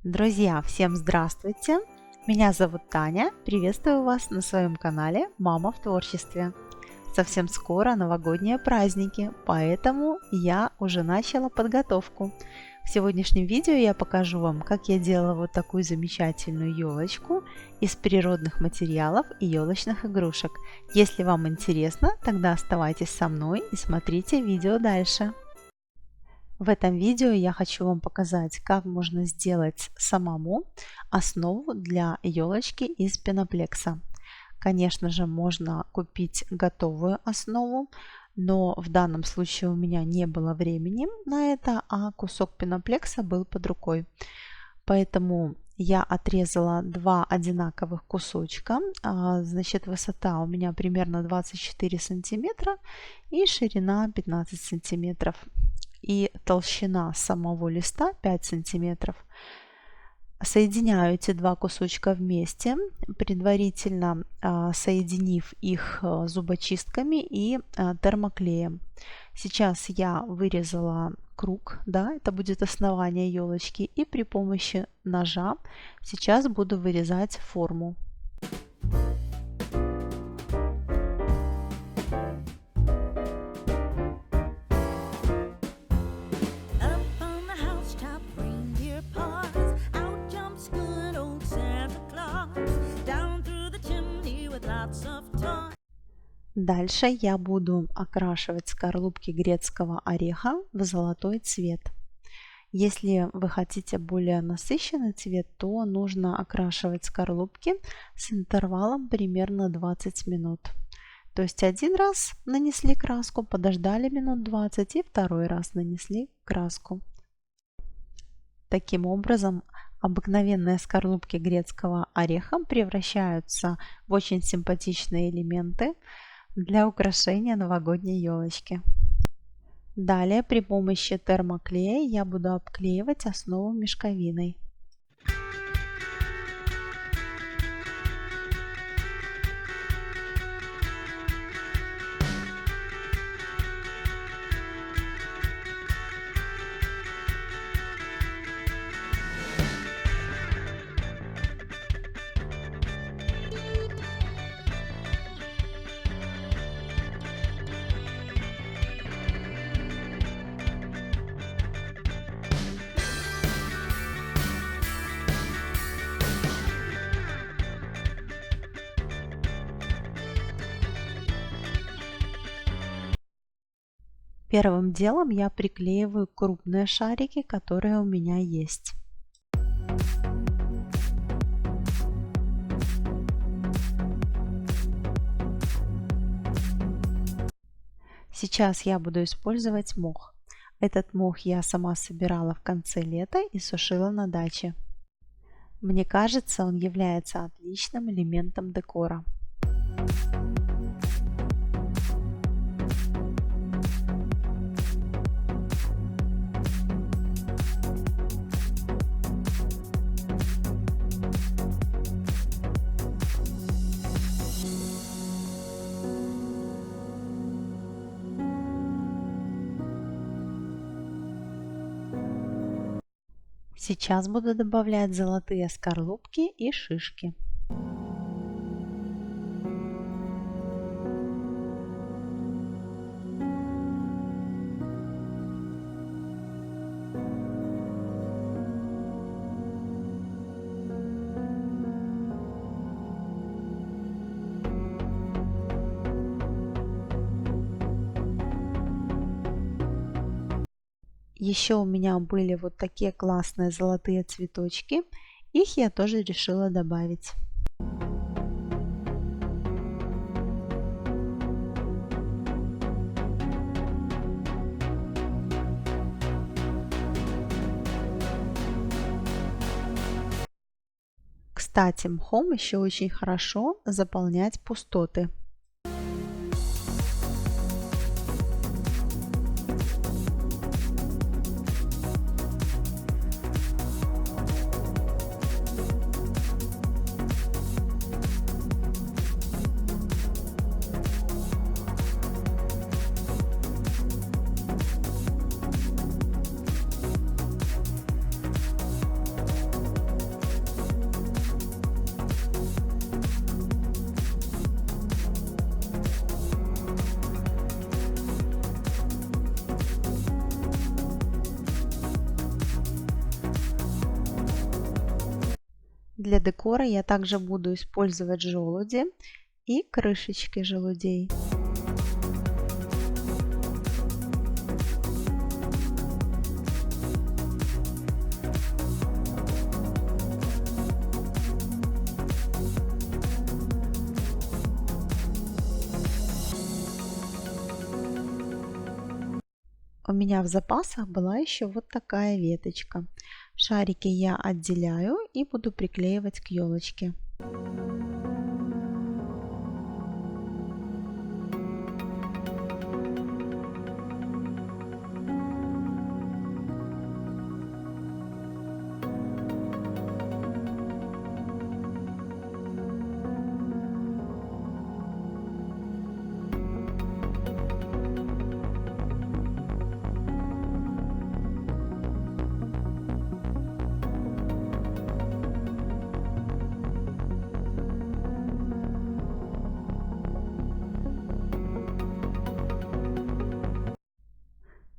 Друзья, всем здравствуйте! Меня зовут Таня. Приветствую вас на своем канале «Мама в творчестве». Совсем скоро новогодние праздники, поэтому я уже начала подготовку. В сегодняшнем видео я покажу вам, как я делала вот такую замечательную елочку из природных материалов и елочных игрушек. Если вам интересно, тогда оставайтесь со мной и смотрите видео дальше. В этом видео я хочу вам показать, как можно сделать самому основу для елочки из пеноплекса. Конечно же, можно купить готовую основу, но в данном случае у меня не было времени на это, а кусок пеноплекса был под рукой. Поэтому я отрезала два одинаковых кусочка. Значит, высота у меня примерно 24 сантиметра и ширина 15 сантиметров. И толщина самого листа 5 сантиметров. Соединяю эти два кусочка вместе, предварительно соединив их зубочистками и термоклеем. Сейчас я вырезала круг, да, это будет основание елочки, и при помощи ножа сейчас буду вырезать форму. Дальше я буду окрашивать скорлупки грецкого ореха в золотой цвет. Если вы хотите более насыщенный цвет, то нужно окрашивать скорлупки с интервалом примерно 20 минут. То есть один раз нанесли краску, подождали минут 20 и второй раз нанесли краску. Таким образом, обыкновенные скорлупки грецкого ореха превращаются в очень симпатичные элементы для украшения новогодней елочки. Далее при помощи термоклея я буду обклеивать основу мешковиной. Первым делом я приклеиваю крупные шарики, которые у меня есть. Сейчас я буду использовать мох. Этот мох я сама собирала в конце лета и сушила на даче. Мне кажется, он является отличным элементом декора. Сейчас буду добавлять золотые скорлупки и шишки. Еще у меня были вот такие классные золотые цветочки. Их я тоже решила добавить. Кстати, мхом еще очень хорошо заполнять пустоты. Для декора я также буду использовать желуди и крышечки желудей. У меня в запасах была еще вот такая веточка. Шарики я отделяю и буду приклеивать к елочке.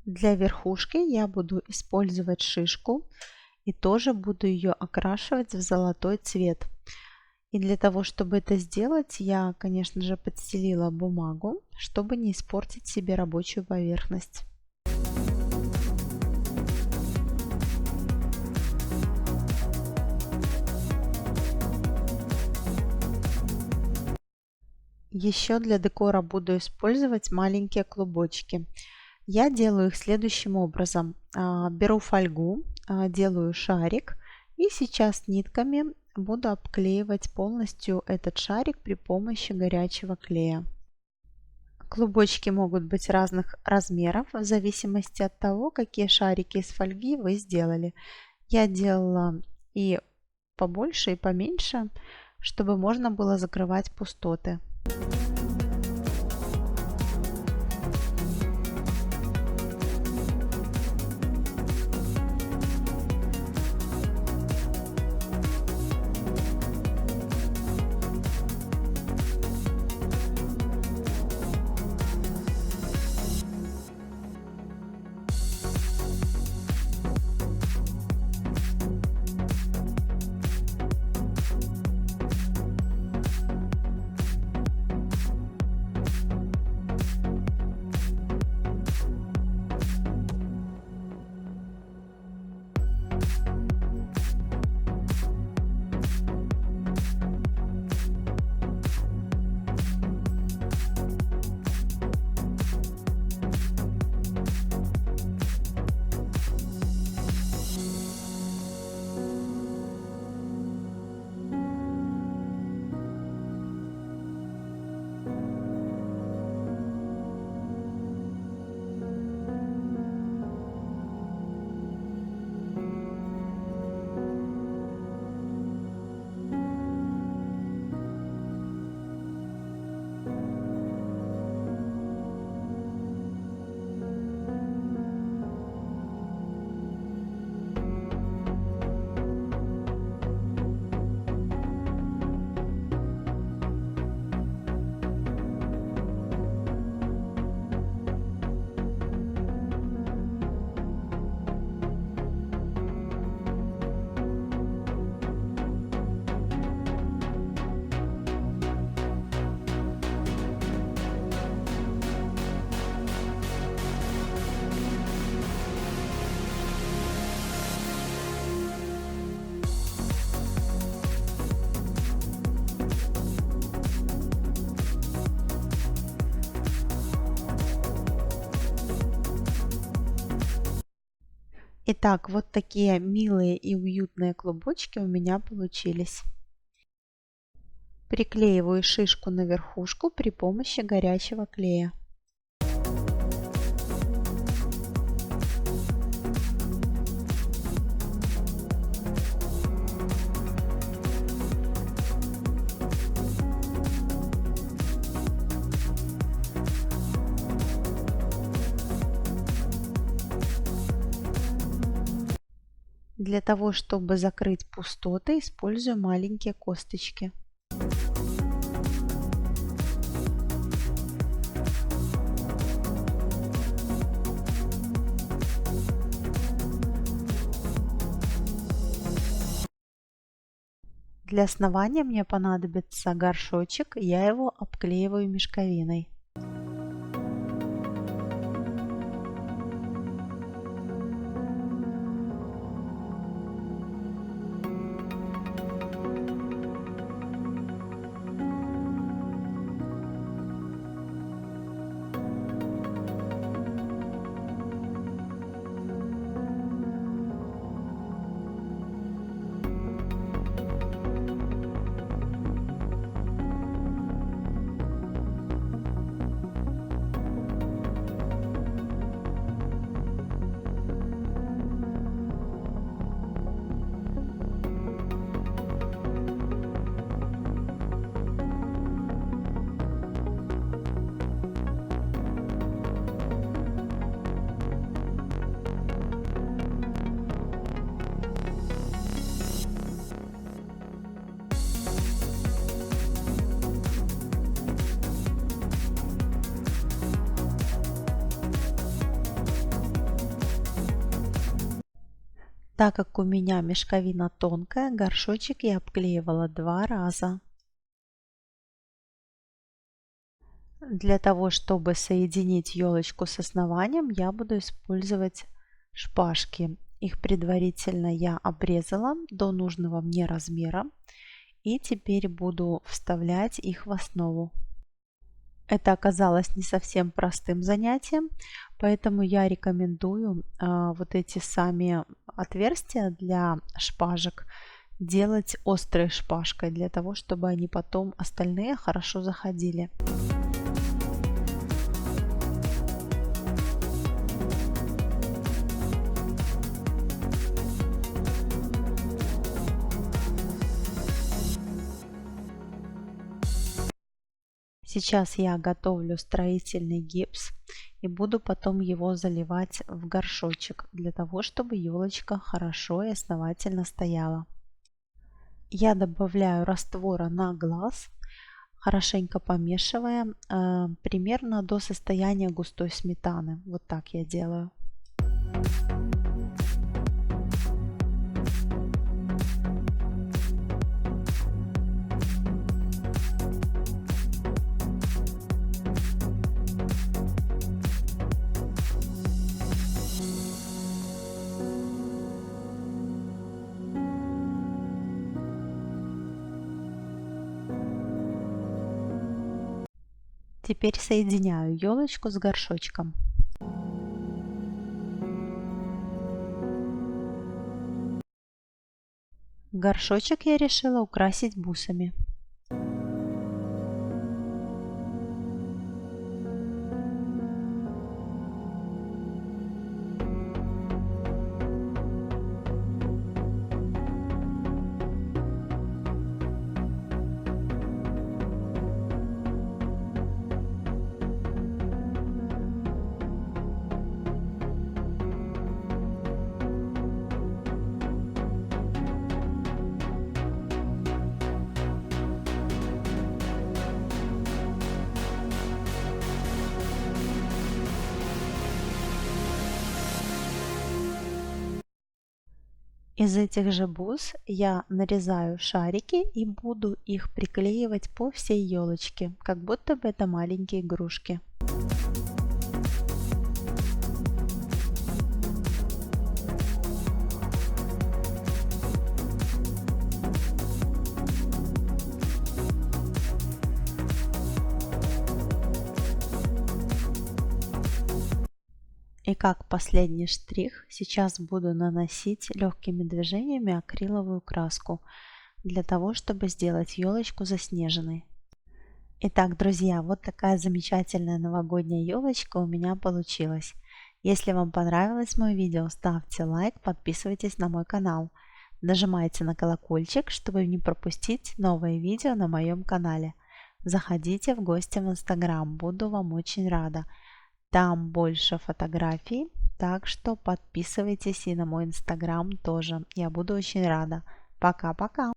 Для верхушки я буду использовать шишку и тоже буду ее окрашивать в золотой цвет. И для того, чтобы это сделать, я, конечно же, подстелила бумагу, чтобы не испортить себе рабочую поверхность. Еще для декора буду использовать маленькие клубочки. Я делаю их следующим образом. Беру фольгу, делаю шарик и сейчас нитками буду обклеивать полностью этот шарик при помощи горячего клея. Клубочки могут быть разных размеров в зависимости от того, какие шарики из фольги вы сделали. Я делала и побольше, и поменьше, чтобы можно было закрывать пустоты. Итак, вот такие милые и уютные клубочки у меня получились. Приклеиваю шишку на верхушку при помощи горячего клея. Для того, чтобы закрыть пустоты, использую маленькие косточки. Для основания мне понадобится горшочек, я его обклеиваю мешковиной. Так как у меня мешковина тонкая, горшочек я обклеивала 2 раза. Для того, чтобы соединить елочку с основанием, я буду использовать шпажки. Их предварительно я обрезала до нужного мне размера. И теперь буду вставлять их в основу. Это оказалось не совсем простым занятием, поэтому я рекомендую вот эти сами отверстия для шпажек делать острой шпажкой, для того, чтобы они потом остальные хорошо заходили. Сейчас я готовлю строительный гипс и буду потом его заливать в горшочек, для того, чтобы елочка хорошо и основательно стояла. Я добавляю раствора на глаз, хорошенько помешивая, примерно до состояния густой сметаны. Вот так я делаю. Теперь соединяю елочку с горшочком. Горшочек я решила украсить бусами. Из этих же бус я нарезаю шарики и буду их приклеивать по всей елочке, как будто бы это маленькие игрушки. И как последний штрих, сейчас буду наносить легкими движениями акриловую краску, для того, чтобы сделать елочку заснеженной. Итак, друзья, вот такая замечательная новогодняя елочка у меня получилась. Если вам понравилось мое видео, ставьте лайк, подписывайтесь на мой канал. Нажимайте на колокольчик, чтобы не пропустить новые видео на моем канале. Заходите в гости в Инстаграм, буду вам очень рада. Там больше фотографий, так что подписывайтесь и на мой Инстаграм тоже. Я буду очень рада. Пока-пока!